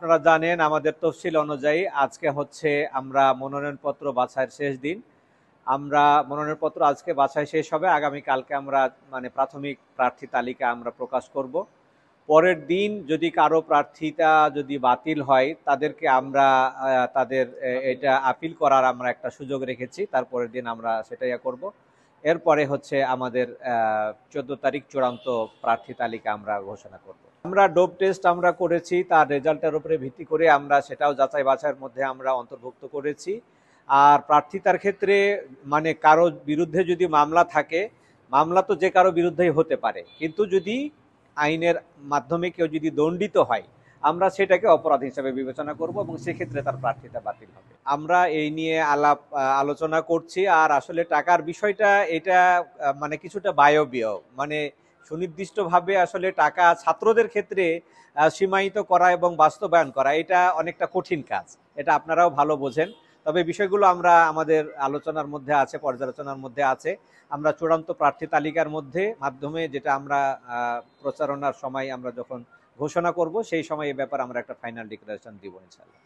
আপনারা জানেন আমাদের তফসিল অনুযায়ী আজকে হচ্ছে আমরা মনোনয়নপত্র বাছাইয়ের শেষ দিন। আমরা মনোনয়নপত্র আজকে বাছাই শেষ হবে, আগামী কালকে আমরা মানে প্রাথমিক প্রার্থী তালিকা আমরা প্রকাশ করব। পরের দিন যদি কারো প্রার্থীতা যদি বাতিল হয় তাদেরকে আমরা তাদের এটা আপিল করার আমরা একটা সুযোগ রেখেছি, তারপরের দিন আমরা সেটাই করব। এরপরে হচ্ছে আমাদের 14 তারিখ চূড়ান্ত প্রার্থী তালিকা আমরা ঘোষণা করব। আমরা ডোপ টেস্ট আমরা করেছি, তার রেজাল্টের উপরে ভিত্তি করে আমরা সেটাও যাচাই বাছাইয়ের মধ্যে আমরা অন্তর্ভুক্ত করেছি। আর প্রার্থিতার ক্ষেত্রে মানে কারো বিরুদ্ধে যদি মামলা থাকে, মামলা তো যে কারো বিরুদ্ধেই হতে পারে, কিন্তু যদি আইনের মাধ্যমে কেউ যদি দণ্ডিত হয় আমরা সেটাকে অপরাধ হিসেবে বিবেচনা করব এবং সেক্ষেত্রে তার প্রার্থিতা বাতিল হবে। আমরা এই নিয়ে আলোচনা করছি। আর আসলে টাকার বিষয়টা এটা মানে কিছুটা বায়বীয়, মানে সুনির্দিষ্টভাবে আসলে টাকা ছাত্রদের ক্ষেত্রে সীমায়িত করা এবং বাস্তবায়ন করা এটা অনেকটা কঠিন কাজ, এটা আপনারাও ভালো বোঝেন। তবে বিষয়গুলো আমরা আমাদের আলোচনার মধ্যে আছে, পর্যালোচনার মধ্যে আছে। আমরা চূড়ান্ত প্রার্থী তালিকার মাধ্যমে যেটা আমরা প্রচারণার সময় আমরা যখন ঘোষণা করব সেই সময় এ ব্যাপারে আমরা একটা ফাইনাল ডিক্লারেশন দিব ইনশাআল্লাহ।